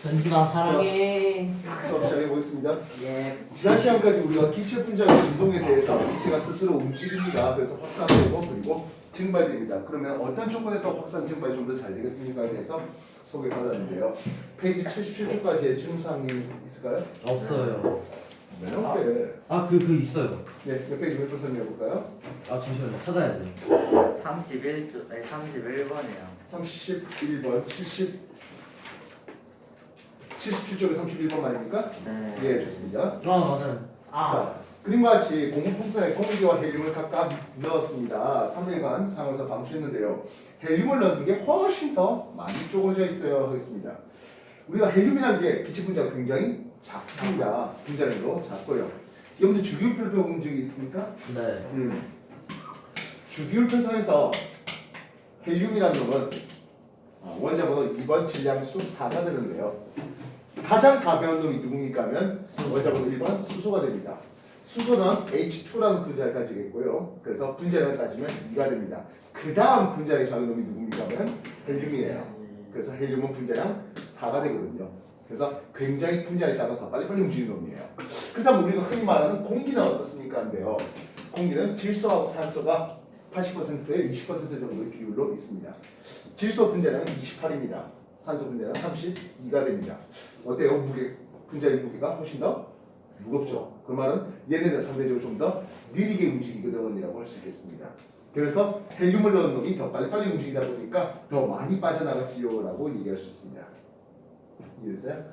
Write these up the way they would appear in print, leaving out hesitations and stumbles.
현준아 사랑해. 수업 시작해 보겠습니다. 예. 지난 시간까지 우리가 기체 분자의 진동에 대해서 기체가 스스로 움직입니다. 그래서 확산되고 그리고 증발됩니다. 그러면 어떤 조건에서 확산 증발이 좀 더 잘 되겠습니까에 대해서 소개받았는데요. 페이지 77쪽까지의 증상이 있을까요? 없어요. 네, 네. 그 있어요. 네, 몇 페이지 몇 번 설명해 볼까요? 잠시만요. 찾아야 돼. 31번이요. 31번, 77쪽에 31번 말입니까? 네. 예, 좋습니다. 맞아요. 자, 그림과 같이 공기풍선에 공기와 헬륨을 각각 넣었습니다. 3일간 사용해서 방출했는데요. 헬륨을 넣는 게 훨씬 더 많이 쪼그러져 있어요. 하겠습니다. 우리가 헬륨이라는 게 기체 분자가 굉장히 작습니다. 분자량도 작고요. 여러분들 주기율표를 배워본 적이 있습니까? 네. 주기율표상에서 헬륨이라는 놈은 원자번호 2번 질량수 4가 되는데요. 가장 가벼운 놈이 누굽니까 하면 원자번호 1번 수소가 됩니다. 수소는 H2라는 분자를 가지고 있고요. 그래서 분자량을 따지면 2가 됩니다. 그 다음 분자량이 작은 놈이 누굽니까 하면 헬륨이에요. 그래서 헬륨은 분자량 4가 되거든요. 그래서 굉장히 분자량이 작아서 빨리빨리 움직이는 놈이에요. 그렇다면 우리가 흔히 말하는 공기는 어떻습니까? 인데요. 공기는 질소하고 산소가 80%에 20% 정도의 비율로 있습니다. 질소 분자량은 28입니다. 산소 분자량은 32가 됩니다. 어때요? 무게, 분자의 무게가 훨씬 더 무겁죠. 그 말은 얘네들 상대적으로 좀 더 느리게 움직이거든이라고 할 수 있겠습니다. 그래서 헬륨을 넣은 놈이 더 빨리빨리 움직이다 보니까 더 많이 빠져나갔지요라고 얘기할 수 있습니다. 이해됐어요?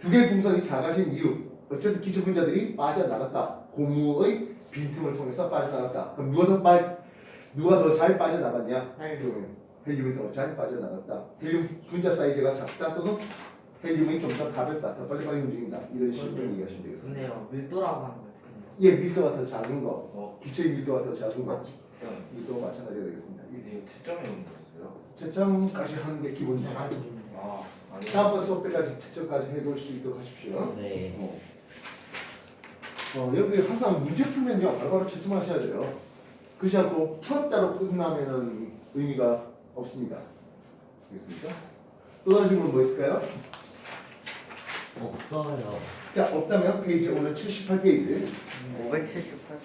두 개의 풍선이 작아진 이유, 어쨌든 기체 분자들이 빠져나갔다. 고무의 빈틈을 통해서 빠져나갔다. 그럼 누가 더 잘 빠져나갔냐? 헬륨이 더 잘 빠져나갔다. 헬륨 분자 사이즈가 작다 또는 헬륨이 좀 더 가볍다. 더 빨리빨리 움직인다. 이런 식으로 얘기하시면 되겠습니다. 근데요, 밀도라고 하는 거 어떻게 해요? 예, 밀도가 더 작은 거, 기체의 밀도가 더 작은 거, 밀도가 마찬가지가 되겠습니다. 이게 채점이 문제였어요? 채점까지 하는 게 기본이죠. 아, 아니. 다음번 수업 때까지 채점까지 해볼 수 있도록 하십시오. 네. 여기 항상 문제 풀면요 바로바로 채점하셔야 돼요. 그렇지 않고 풀었다로 끝나면은 의미가 없습니다. 알겠습니까? 또 다른 질문 뭐 있을까요? 없어요. 자, 없다면 페이지 오늘 78페이지 578.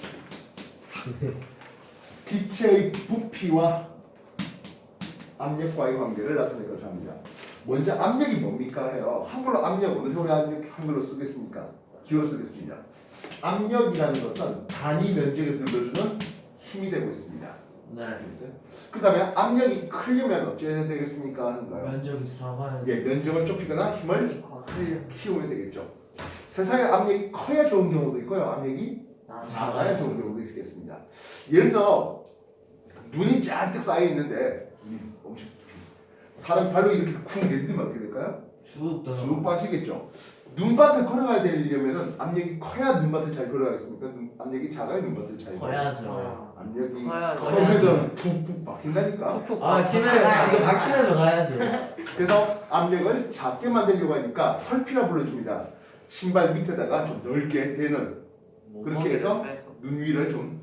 기체의 부피와 압력과의 관계를 나타내고자 합니다. 먼저 압력이 뭡니까 해요. 한글로 압력 어느 세월에 한글로 쓰겠습니까? 기호로 쓰겠습니다. 압력이라는 것은 단위 면적에 들려주는 힘이 되고 있습니다. 네. 그 다음에 압력이 크려면 어찌해야 되겠습니까? 하는 거예요. 면적이 작아요. 예, 면적을 좁히거나 힘을 그러니까. 키우면 되겠죠. 세상에 압력이 커야 좋은 경우도 있고요. 압력이 작아야 좋은 경우도 있겠습니다. 예를 들어서 눈이 잔뜩 쌓여 있는데 사람 발로 이렇게 쿵 내딛으면 어떻게 될까요? 쑥 빠지겠죠. 눈밭을 걸어가야 되려면은 압력이 커야 눈밭을 잘 걸어가겠습니까? 압력이 작아야 눈밭을 잘 커야죠. 압력이 커야죠. 커면 푹푹 막힌다니까. 이거 막히면서 가야죠. 그래서 압력을 작게 만들려고 하니까 설피라 불러줍니다. 신발 밑에다가 좀 넓게 되는 그렇게 해서 눈 위를 좀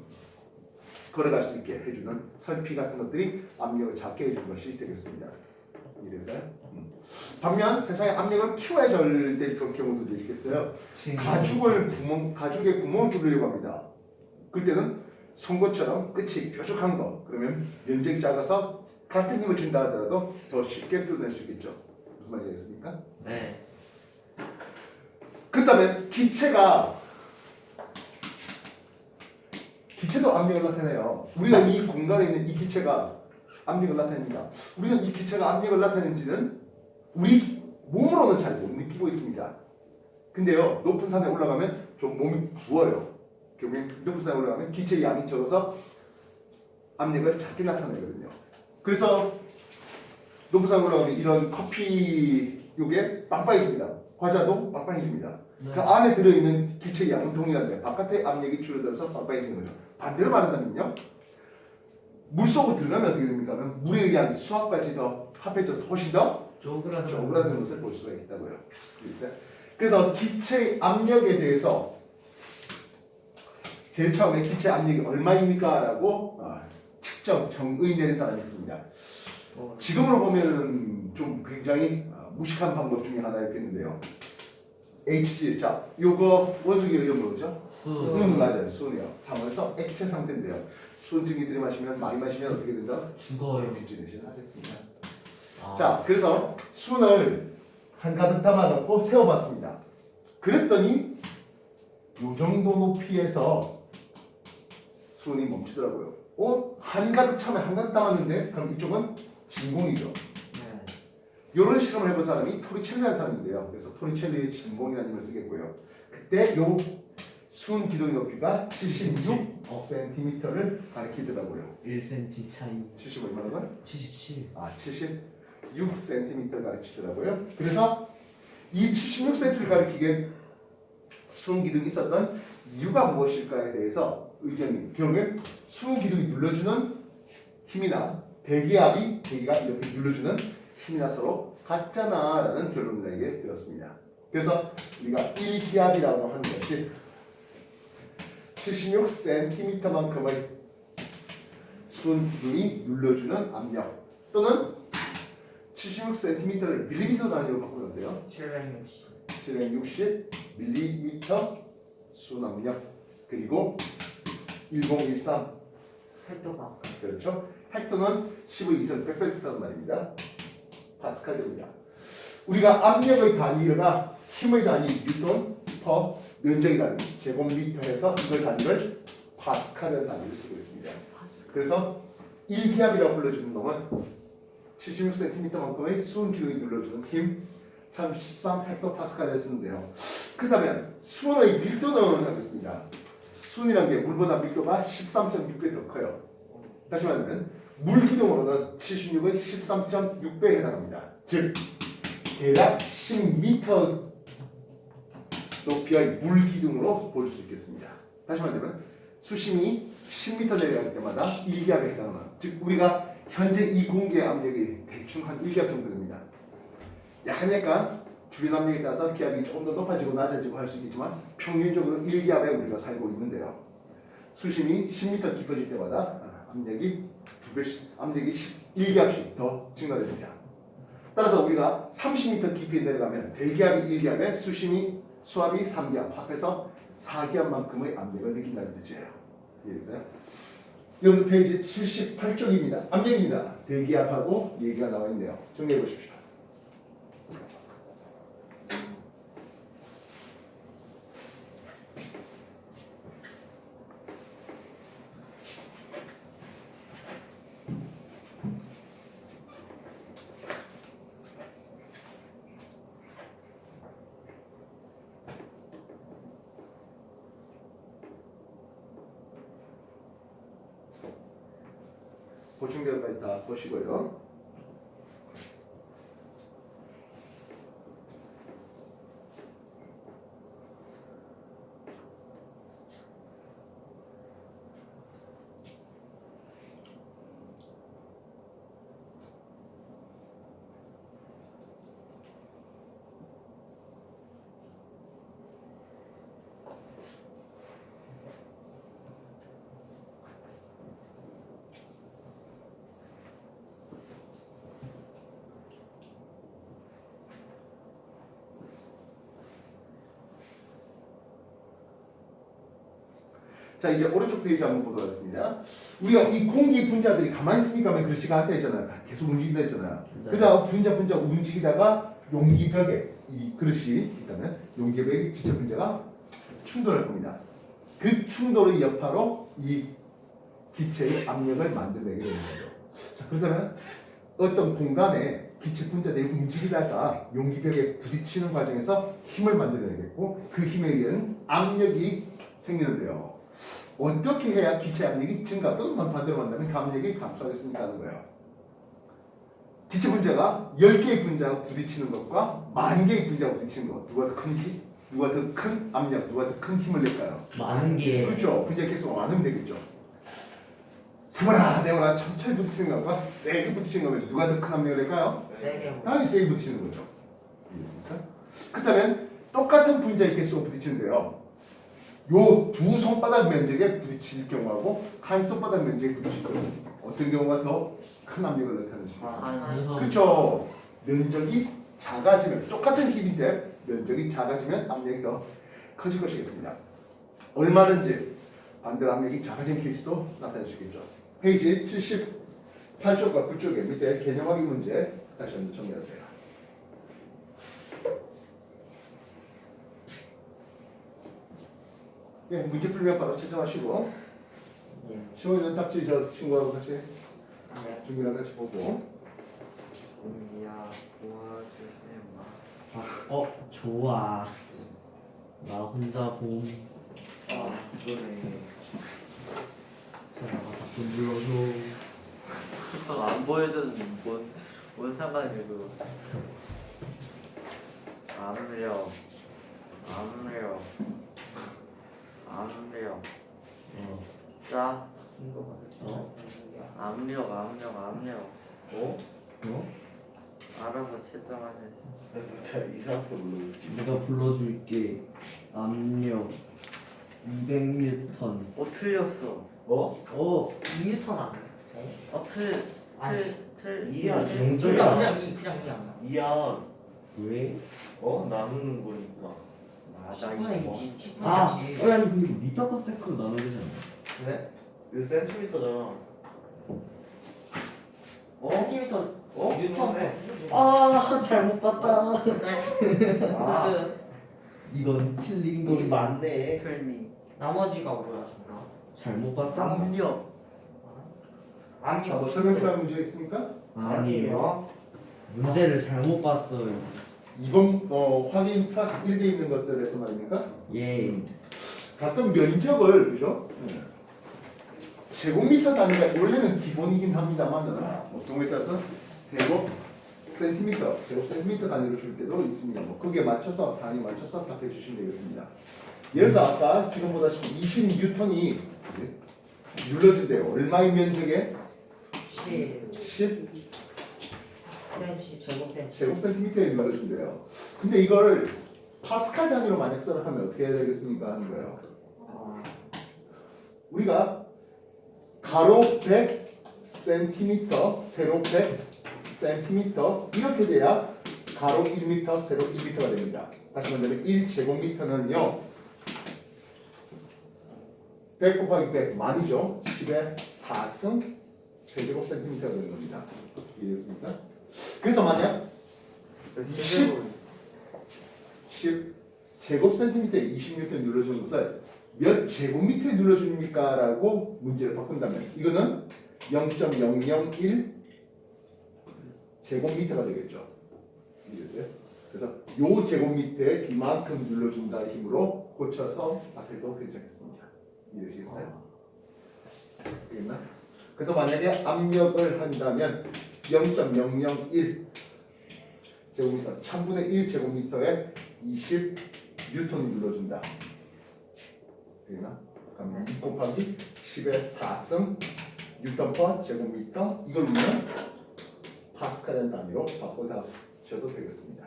걸어갈 수 있게 해주는 설피 같은 것들이 압력을 작게 해주는 것이 되겠습니다. 이래서요. 반면 세상에 압력을 키워야 잘 될 경우도 있겠어요. 가죽의 구멍을 뚫으려고 합니다. 그때는 송곳처럼 끝이 뾰족한 거. 그러면 면적이 작아서 같은 힘을 준다 하더라도 더 쉽게 뚫어낼 수 있겠죠. 무슨 말인지 알겠습니까? 네. 그다음에 기체도 압력을 나타내요. 우리가 이 공간에 있는 이 기체가 압력을 나타냅니다. 우리는 이 기체가 압력을 나타내는지는 우리 몸으로는 잘 못 느끼고 있습니다. 근데요, 높은 산에 올라가면 좀 몸이 부어요. 결국엔 높은 산에 올라가면 기체의 양이 적어서 압력을 작게 나타내거든요. 그래서 높은 산에 올라가면 이런 커피 요게 빵빵해집니다. 과자도 빵빵해집니다. 네. 그 안에 들어있는 기체의 양은 동일한데 바깥의 압력이 줄어들어서 빵빵해지는 거죠. 반대로 말한다면요. 물속으로 들어가면 어떻게 됩니까? 물에 의한 수압까지 더 합해져서 훨씬 더 쪼그라드는 것을 볼 수가 있다고요. 그래서 기체의 압력에 대해서 제일 처음에 기체 압력이 얼마입니까? 라고 측정, 정의 내린 사람이 있습니다. 지금으로 보면 좀 굉장히 무식한 방법 중에 하나였겠는데요. HG. 자, 요거 원소기 이름 뭐죠? 맞아요. 수은이요. 상황에서 액체 상태인데요. 수은 증기 들이마시면 많이 마시면 어떻게 된다? 죽어요. 뷰지네이션 하겠습니다. 아. 자, 그래서 수은을 한가득 담아놓고 세워봤습니다. 그랬더니 요 정도 높이에서 수은이 멈추더라고요. 한가득 참에 한가득 담았는데 그럼 이쪽은 진공이죠. 네. 이런 실험을 해본 사람이 토리첼리라는 사람인데요. 그래서 토리첼리의 진공이라는 이름을 쓰겠고요. 그때 요 수은 기둥의 높이가 76cm를 가리키더라고요. 1cm 차이. 70 얼마나? 77. 76cm를 가리키더라고요. 그래서 이 76cm를 가리키기엔 수은 기둥이 있었던 이유가 무엇일까에 대해서 의견이 결국엔 수은 기둥이 눌러주는 힘이나 대기가 이렇게 눌러주는 힘이나 서로 같잖아라는 결론을 내게 되었습니다. 그래서 우리가 1기압이라고 하는 것이 76cm만큼의 수은 기둥이 눌러주는 압력 또는 76cm를 밀리미터 단위로 바꾸면 돼요. 760. 760mm 수은 압력 그리고 1013 헬도가. 그렇죠? 헥토는 10의 2선 100배 뜻하는 말입니다. 파스칼입니다. 우리가 압력의 단위가 힘의 단위 뉴턴 퍼 면적의 단위 제곱미터에서 이걸 단위를 파스칼이라는 단위를 쓰고 있습니다. 그래서 1기압이라고 불러주는 놈은 76cm만큼의 수은 기둥이 눌러주는 힘 참 13헥토파스칼을 쓰는데요. 그렇다면 수은의 밀도는 하겠습니다. 수은이라는 게 물보다 밀도가 13.6배 더 커요. 다시 말하면 물기둥으로는 76의 13.6배에 해당합니다. 즉 대략 10m 높이의 물기둥으로 볼 수 있겠습니다. 다시 말하면 수심이 10m 내려갈 때마다 1기압에 해당하는 즉 우리가 현재 이 공기의 압력이 대충 한 1기압 정도 됩니다. 약간 주변 압력에 따라서 기압이 조금 더 높아지고 낮아지고 할 수 있겠지만 평균적으로 1기압에 우리가 살고 있는데요. 수심이 10m 깊어질 때마다 압력이 1기압씩 더 증가됩니다. 따라서 우리가 30m 깊이 내려가면 대기압이 1기압에 수압이 3기압 합해서 4기압만큼의 압력을 느낀다는 뜻이에요. 이해됐어요? 여러분 페이지 78쪽입니다. 압력입니다. 대기압하고 얘기가 나와 있네요. 정리해 보십시오. 보충 결과까지 다 보시고요. 자 이제 오른쪽 페이지 한번 보도록 하겠습니다. 우리가 이 공기 분자들이 가만히 있으니까 하면 글씨가 앉아 있잖아요. 계속 움직인다 했잖아요. 네. 그다음 분자 움직이다가 용기벽에 이 그릇이 있다면 용기벽에 기체 분자가 충돌할 겁니다. 그 충돌의 여파로 이 기체의 압력을 만들어내게 되는 거죠. 자 그렇다면 어떤 공간에 기체 분자들이 움직이다가 용기벽에 부딪히는 과정에서 힘을 만들어내겠고 그 힘에 의한 압력이 생기는데요. 어떻게 해야 기체 압력이 증가 또는 반대로 만나면 그 압력이 감소하겠습니까 하는 거예요. 기체 분자가 10개의 분자가 부딪히는 것과 10,000개의 분자가 부딪히는 것 누가 더 큰 힘? 누가 더 큰 압력? 누가 더 큰 힘을 낼까요? 많은 게. 그렇죠. 분자 개수가 많으면 되겠죠. 세거나 내거나 천천히 부딪히는 것과 세게 부딪히는 거면 누가 더 큰 압력을 낼까요? 세게. 당연히 세게 부딪히는 거죠. 이해했습니까? 그렇다면 똑같은 분자의 개수가 부딪히는데요. 요 두 손바닥 면적에 부딪힐 경우하고 한 손바닥 면적에 부딪힐 경우 어떤 경우가 더 큰 압력을 나타낼 수 있어요? 그래서 그렇죠. 면적이 작아지면 똑같은 힘인데 면적이 작아지면 압력이 더 커질 것이겠습니다. 얼마든지 반대로 압력이 작아진 케이스도 나타날 수 있겠죠. 페이지 78쪽과 9쪽에 밑에 개념 확인 문제 다시 한번 정리하세요. 예, 문제 풀면 바로 채점하시고 예. 시원이는 답지 저 친구하고 같이 네. 준비랑 같이 보고 은비야 도와주세요. 좋아. 나 혼자 봄. 아 그러네. 나가 좀 불러줘. 안 보여줘도 뭔 상관이야 그거. 압력 자 이거 어? 압력 어? 알아서 채점하세요. 진짜 이상하게 불러주지. 내가 불러줄게. 압력 200뉴턴. 틀렸어. 어? 2m 안 돼? 이야, 그냥 정도야. 그냥 이야. 왜? 나누는 거니까. 맞아 10분의 이거. 10분의 아, 10. 아니 근데 미터가 세크로 나눠야 되잖아. 왜? 이거 센티미터잖아. 센티미터 뉴턴. 아, 잘못 봤다. 아, 이건 틀린 돈이 거. 많네. 틀리. 나머지가 뭐야 정말? 잘못 봤다. 압력. 압력. 뭐 설명 필요한 문제 있습니까? 아니에요. 문제를 잘못 봤어요. 이번 확인 플러스 1돼 있는 것들에서 말입니까? 예. 가끔 면적을 그죠? 제곱미터 단위가 원래는 기본이긴 합니다만은 보통에 따라서 제곱 센티미터, 제곱 센티미터 단위로 줄 때도 있습니다. 뭐 거기에 맞춰서 단위 맞춰서 답해 주시면 되겠습니다. 예를 들어서 아까 지금 보다시피 20뉴턴이 눌러준대요. 얼마의 면적에? 10 제곱 센티미터에 눌러준대요. 근데 이걸 파스칼 단위로 만약 써나가면 어떻게 해야 되겠습니까? 하는 거예요. 우리가 가로 100cm, 세로 100cm 이렇게 돼야 가로 1m, 세로 1m가 됩니다. 다시 말하면 1제곱미터는요 100 곱하기 100 만이죠. 10의 4승 세제곱센티미터가 되는 겁니다. 이해됐습니까? 그래서 만약 10 제곱센티미터에 20뉴턴 눌러주는 것을 몇 제곱미터에 눌러줍니까? 라고 문제를 바꾼다면 이거는 0.001 제곱미터가 되겠죠. 이해됐어요? 그래서 요 제곱미터에 이만큼 눌러준다 힘으로 고쳐서 앞에도 괜찮겠습니다. 이해되시겠어요? 되겠나? 그래서 만약에 압력을 한다면 0.001 제곱미터 1000분의 1 제곱미터에 20 뉴턴을 눌러준다. 되나? 그럼 2 곱하기 10의 4승 뉴턴 퍼 제곱미터 이걸 우리는 파스칼이라는 단위로 바꿔주셔도 되겠습니다.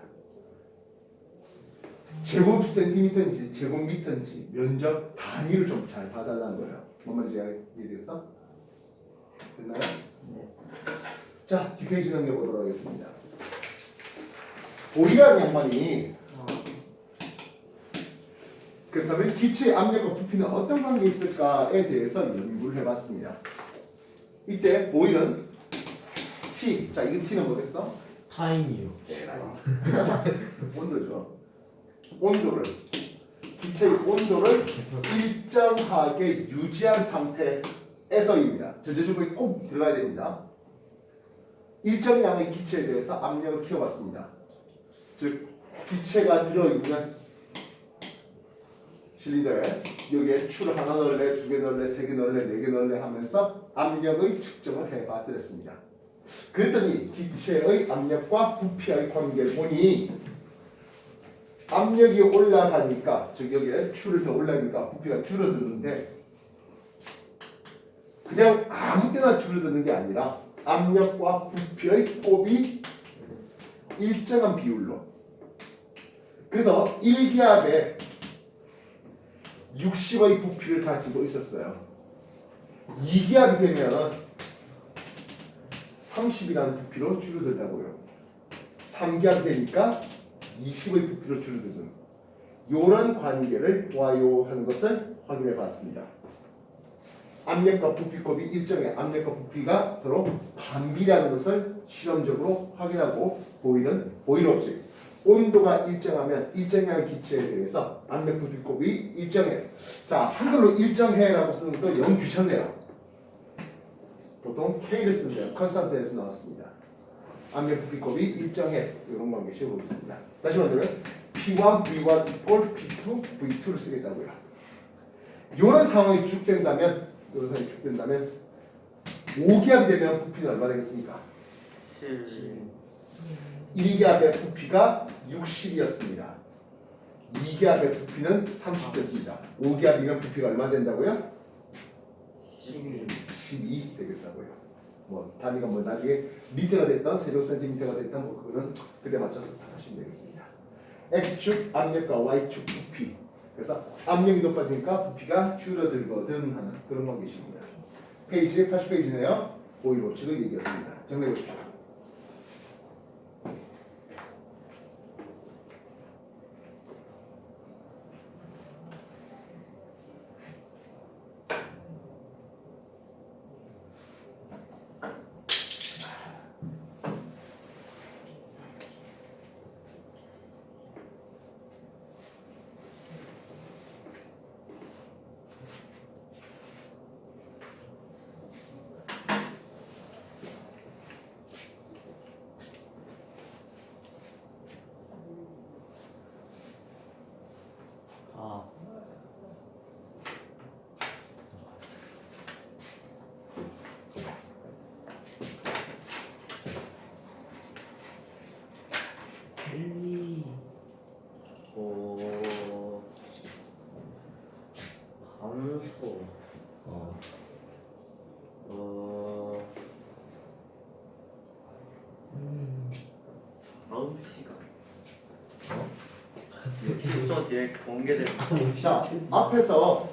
제곱 센티미터인지 제곱미터인지 면적 단위를 좀 잘 봐달라는 거예요. 뭔 말인지 이해됐어? 됐나요? 네. 자, 뒷페이지 넘겨보도록 하겠습니다. 볼이라는 양반이 그렇다면 기체의 압력과 부피는 어떤 관계가 있을까에 대해서 연구를 해봤습니다. 이때 보일은 T, 자 이거 T는 뭐겠어? 타임이요. 온도죠. 온도를 기체의 온도를 일정하게 유지한 상태에서입니다. 전제조건이 꼭 들어가야 됩니다. 일정 양의 기체에 대해서 압력을 키워봤습니다. 즉 기체가 들어있는 실린더에 여기에 추를 하나 넣을래, 두 개 넣을래, 세 개 넣을래, 네 개 넣을래 하면서 압력의 측정을 해봐드렸습니다. 그랬더니 기체의 압력과 부피의 관계를 보니 압력이 올라가니까 즉 여기에 추를 더 올라가니까 부피가 줄어드는데 그냥 아무 때나 줄어드는 게 아니라 압력과 부피의 곱이 일정한 비율로 그래서 1기압에 60의 부피를 가지고 있었어요. 2기압이 되면 30이라는 부피로 줄어들다고요. 3기압 되니까 20의 부피로 줄어드는 이런 관계를 보아요 하는 것을 확인해 봤습니다. 압력과 부피곱이 일정해 압력과 부피가 서로 반비례하는 것을 실험적으로 확인하고 보이는 보일 법칙. 온도가 일정하면 일정한 기체에 대해서 압력 부피곱이 일정해. 자, 한글로 일정해라고 쓰는 거 영 귀찮네요. 보통 K를 쓰는데요. 컨스탄트에서 나왔습니다. 압력 부피곱이 일정해. 이런 관계 씌워보겠습니다. 다시 말하면 P1, V1 equal P2, V2를 쓰겠다고요. 이런 상황이 쭉 된다면 5기압이 되면 부피는 얼마 되겠습니까? 1기압의 부피가 60이었습니다. 2기압의 부피는 30 됐습니다. 5기압이면 부피가 얼마 된다고요? 12 되겠다고요. 뭐 단위가 뭐 나중에 미터가 됐던 세제곱센티미터가 됐던 뭐 그거는 그때 맞춰서 다 하시면 되겠습니다. X축 압력과 Y축 부피. 그래서 압력이 높아지니까 부피가 줄어들거든 하는 그런 관계십니다. 페이지 80페이지네요. 보일 법칙을 얘기했습니다. 정리해 보십시오. 아, 감소. 어, 다음 시간. 60초 뒤에 공개될. 자, 앞에서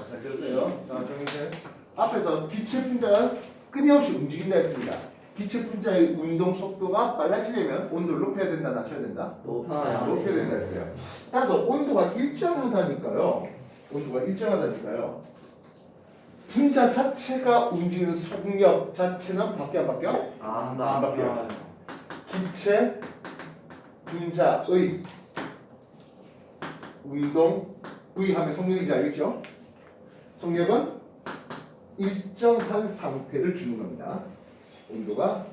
잘 들으세요. 자, 정희생. 앞에서 기체 분자가 끊임없이 움직인다 했습니다. 기체 분자의 운동 속도가 빨라지려면 온도를 높여야 된다, 낮춰야 된다? 높아야 높여야 된다 했어요. 따라서 온도가 일정하다니까요. 분자 자체가 움직이는 속력 자체는 바뀌어 안 바뀌어? 안 안 바뀌어요. 기체 분자의 운동 V 하면 속력인지 알겠죠? 속력은 일정한 상태를 주는 겁니다. 온도가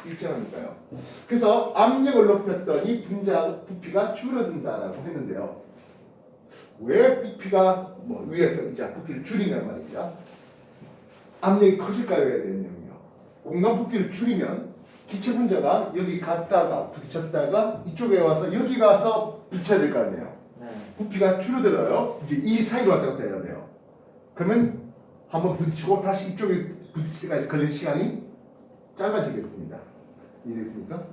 일정하니까요. 그래서 압력을 높였더니 분자 부피가 줄어든다라고 했는데요. 왜 부피가 뭐 위에서 이제 부피를 줄이면 말이죠. 압력이 커질까요? 해야 되느냐면요. 공간 부피를 줄이면 기체 분자가 여기 갔다가 부딪혔다가 이쪽에 와서 여기 가서 부딪혀야 될 거 아니에요. 네. 부피가 줄어들어요. 이제 이 사이로 왔다 갔다 해야 돼요. 그러면 한번 부딪히고 다시 이쪽에 부딪힐 때까지 걸리는 시간이 짧아지겠습니다. 이해됐습니까?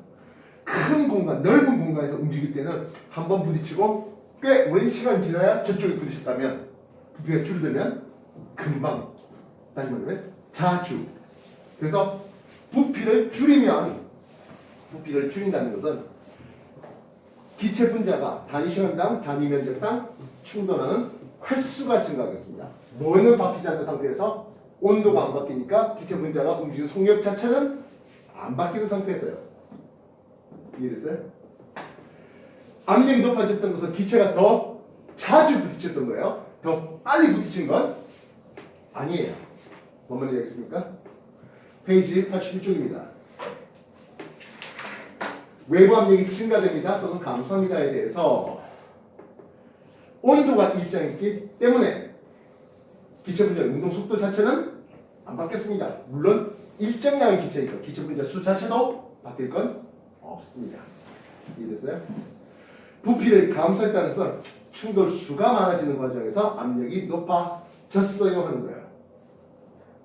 큰 공간, 넓은 공간에서 움직일 때는 한번 부딪히고 꽤 오랜 시간이 지나야 저쪽에 부딪혔다면 부피가 줄어들면 금방 다시 말하면 자주. 그래서 부피를 줄인다는 것은 기체 분자가 단위 시간당 단위 면적당 충돌하는 횟수가 증가하겠습니다. 뭐는 바뀌지 않는 상태에서 온도가 안 바뀌니까 기체 분자가 움직이는 속력 자체는 안 바뀌는 상태에서요. 이해됐어요? 압력이 높아졌던 것은 기체가 더 자주 부딪혔던 거예요. 더 빨리 부딪힌 건 아니에요. 뭔 말인지 알겠습니까? 페이지 81쪽입니다. 외부 압력이 증가됩니다 또는 감소합니다에 대해서 온도가 일정했기 때문에 기체 분자의 운동 속도 자체는 안 바뀌었습니다. 물론 일정량의 기체니까 기체 분자 수 자체도 바뀔 건 없습니다. 이해됐어요? 부피를 감소했다는 것은 충돌 수가 많아지는 과정에서 압력이 높아졌어요 하는 거예요.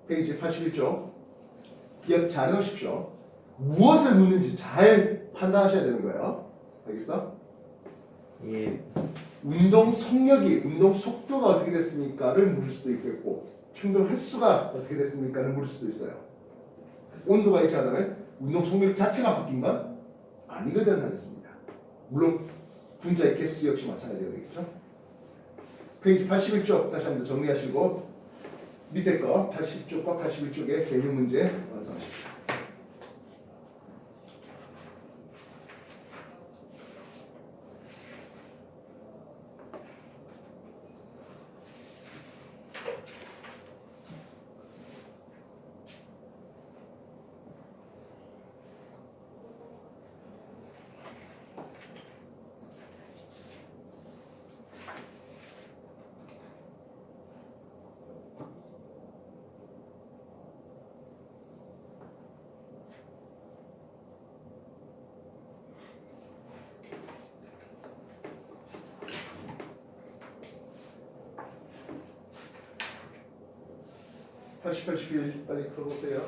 페이지 81쪽 기억 잘 해놓으십시오. 무엇을 묻는지 잘 판단하셔야 되는 거예요. 알겠어? 예, 운동 속력이 운동 속도가 어떻게 됐습니까를 물을 수도 있겠고 충돌 횟수가 어떻게 됐습니까를 물을 수도 있어요. 온도가 일정하다면 운동 속력 자체가 바뀐 건 아니거든 하겠습니다. 물론 분자의 개수 역시 마찬가지가 되겠죠. 페이지 81쪽 다시 한번 정리하시고 밑에 거 80쪽과 81쪽의 개념 문제 완성하십시오. (80, 81) 빨리 풀어보세요.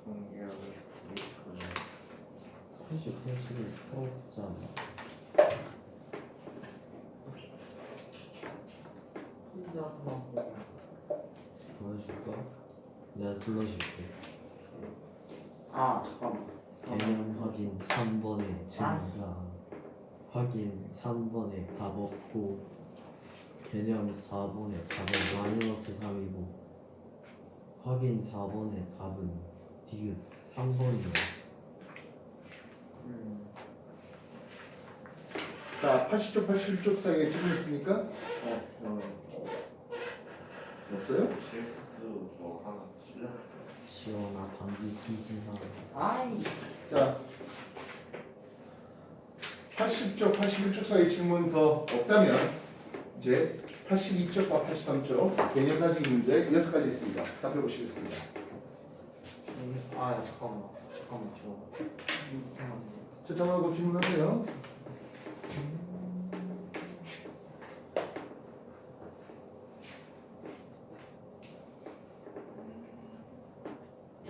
중계하고 싶으니까 80을 풀었잖아. 보여줄까? 내가 불러줄게. 아 잠깐만. 개념 확인 3번에 증가. 확인 3번에 답 없고. 개념 4번에 답은 -3이고. 확인 4번에 답은 디귿 3번이야. 자, 80쪽, 81쪽 사이에 지금 있습니까? 없어요? 실수 뭐 하나 실력. 시원하 방귀 끼지나. 아이. 자, 80쪽, 81쪽 사이에 질문 더 없다면 이제 82쪽과 83쪽 개념 따지기 문제 6가지 있습니다. 답해 보시겠습니다. 아 잠깐만 저. 채점하고 질문하세요.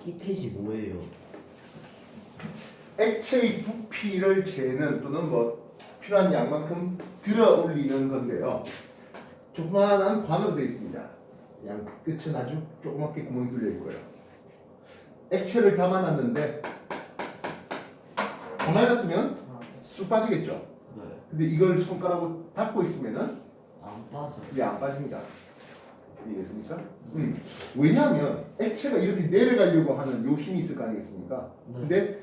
힙햇이 뭐예요? 액체의 부피를 재는 또는 뭐 필요한 양만큼 들어 올리는 건데요. 조그마한 관으로 되어 있습니다. 양 끝은 아주 조그맣게 구멍이 뚫려 있고요. 액체를 담아놨는데 가만히 놔두면 쑥 빠지겠죠. 네. 근데 이걸 손가락으로 닫고 있으면은 안 빠져. 이게 안 빠집니다. 이해됐습니까? 왜냐하면 액체가 이렇게 내려가려고 하는 요 힘이 있을 거 아니겠습니까? 네. 근데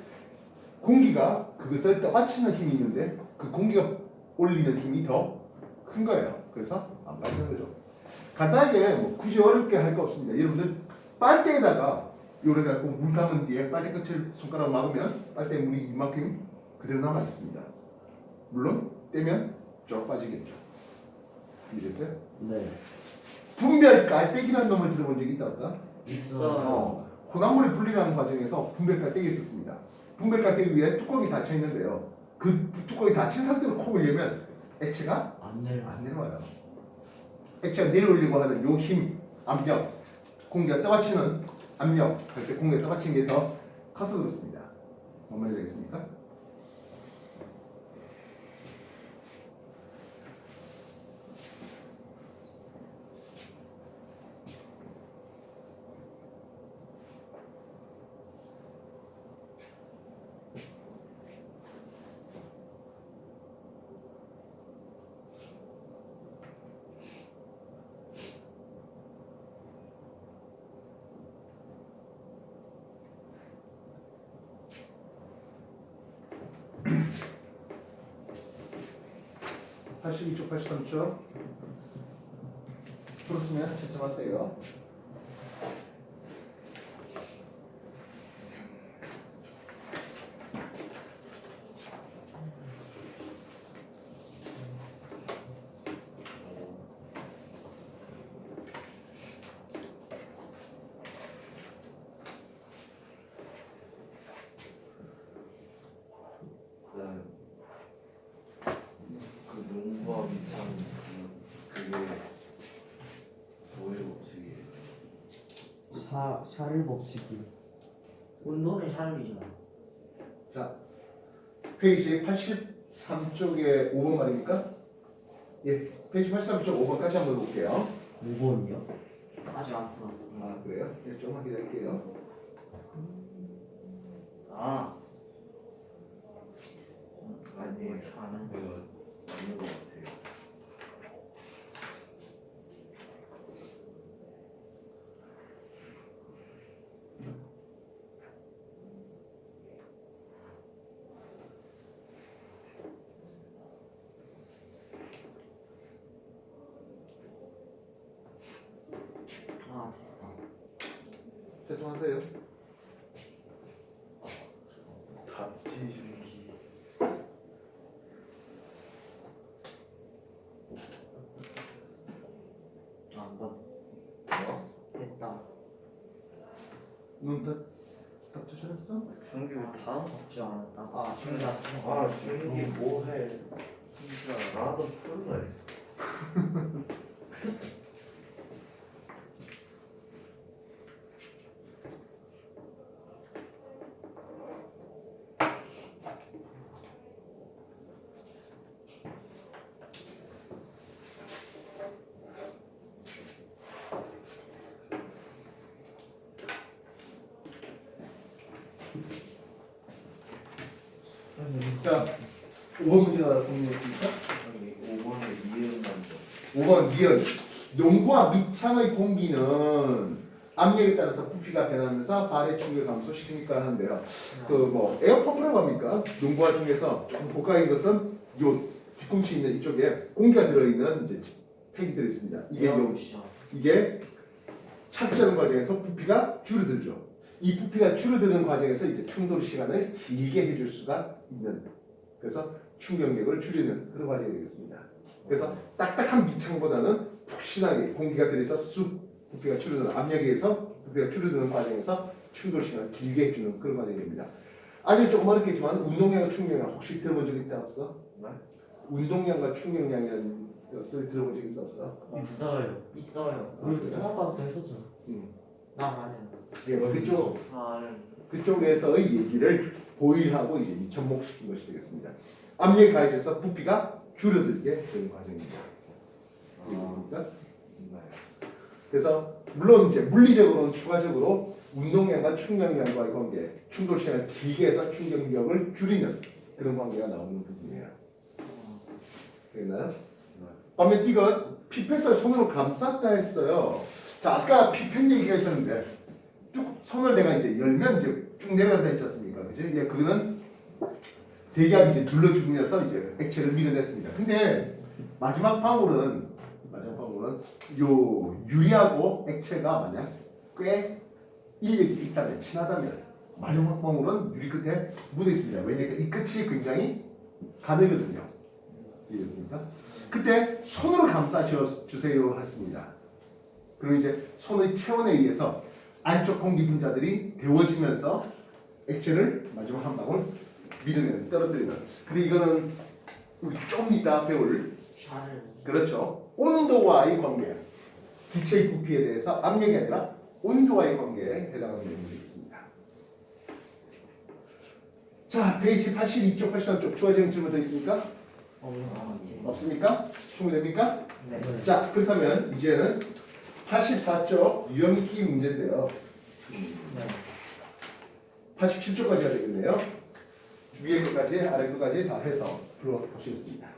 공기가 그것을 떠받치는 힘이 있는데 그 공기가 올리는 힘이 더 큰 거예요. 그래서 안 빠지는 거죠. 간단하게 뭐 굳이 어렵게 할 거 없습니다. 여러분들 빨대에다가 요래 갖고 물 담은 뒤에 빨대 끝을 손가락으로 막으면 빨대 물이 이만큼 그대로 남아 있습니다. 물론 떼면 쭉 빠지겠죠. 이해됐어요? 네. 분별 깔때기라는 놈을 들어본 적이 있다 없다? 있어요. 혼합물이 분리하는 과정에서 분별 깔때기 있었습니다. 분별 깔때기 위에 뚜껑이 닫혀 있는데요. 그 뚜껑이 닫힌 상태로 콕을 열면 액체가 안 내려. 안 내려와요. 액체가 내려오려고 하는 요 힘, 압력, 공기가 떠받치는 압력, 할 때 공기가 떠받치는 게 더 커서 그렇습니다. 뭔 말인지 알겠습니까? (82쪽) (83쪽) 풀었으면 채점하세요. 그 농부와 미참 그게 샤를 법칙이. 운동은 샤르이잖아. 자, 페이지 83쪽에 5번 말입니까? 예, 페이지 83쪽 5번까지 한번 볼게요. 5번이요? 아직 안 풀어. 아, 그래요? 예, 조금만 기다릴게요. 아, 아니 이거 사는 맞는 것 같아요. 아 됐다. 집중하세요. 답지중기. 안 봐. 뭐? 됐다. 답 추천했어? 중기 다음 없지 않았다. 아 중간. 아 중기 뭐해? 진짜 나도 풀래. 자, 5번 문제가 공유했습니까? 여기 5번에 이은 먼저. 5번 미연. 용과 밑창의 공기는 압력에 따라서 부피가 변하면서 발의 충격을 감소시키니까 하는데요. 그 뭐 에어펌프라고 합니까? 농구화 중에서 조금 고가인 것은 요 뒤꿈치 있는 이쪽에 공기가 들어있는 이제 팩이 들어있습니다. 이게 착지하는 과정에서 부피가 줄어들죠. 이 부피가 줄어드는 과정에서 이제 충돌 시간을 길게 해줄 수가 있는, 그래서 충격력을 줄이는 그런 과정이 되겠습니다. 그래서 딱딱한 밑창보다는 푹신하게 공기가 들어있어 쑥 부피가 줄어드는, 압력에 의해서 부피가 줄어드는 과정에서 충돌 시간을 길게 해주는 그런 과정이 됩니다. 아주 조금 어렵겠지만 운동량과 충격량 혹시 들어본 적 있다 없어? 네? 운동량과 충격량이라는 것을 들어본 적 있어 없어? 있어요. 있어요. 아, 우리 그래요? 통합과도 했었잖아. 난 안 해. 예, 그쪽 아, 그쪽에서의 얘기를 보일하고 이제 접목시킨 것이 되겠습니다. 압력이 가해져서 부피가 줄어들게 되는 과정입니다. 이해됐습니까? 네. 그래서 물론 이제 물리적으로는 추가적으로 운동량과 충격량과의 관계, 충돌 시간을 길게 해서 충격력을 줄이는 그런 관계가 나오는 부분이에요. 되겠나요? 반면 D가 피펫을 손으로 감쌌다 했어요. 자, 아까 피펫 얘기가 있었는데 쭉 손을 내가 이제 열면 이제 쭉 내려간다 했지 않습니까? 그죠? 이제 그거는 대기압이 이제 눌러주면서 이제 액체를 밀어냈습니다. 근데 마지막 방울은 요 유리하고 액체가 만약 꽤 인력이 있다면, 친하다면 마지막 방울은 유리 끝에 묻어 있습니다. 왜냐하면 이 끝이 굉장히 가늘거든요. 이해됐습니까? 그때 손으로 감싸 주세요 했습니다. 그리고 이제 손의 체온에 의해서 안쪽 공기 분자들이 데워지면서 액체를 마지막 한 방울 밀어내는, 떨어뜨리는. 근데 이거는 우리 좀 이따 배울, 샤르. 그렇죠, 온도와의 관계, 기체의 부피에 대해서 압력이 아니라 온도와의 관계에 해당하는 내용이 되겠습니다. 자, 페이지 82쪽, 83쪽 추가적인 질문 더 있습니까? 없습니까? 충분됩니까? 네. 자, 그렇다면 이제는 84쪽 유형익기 문제인데요. 네. 87쪽까지 해야 되겠네요. 위에 것까지 아래 것까지 다 해서 풀어보시겠습니다.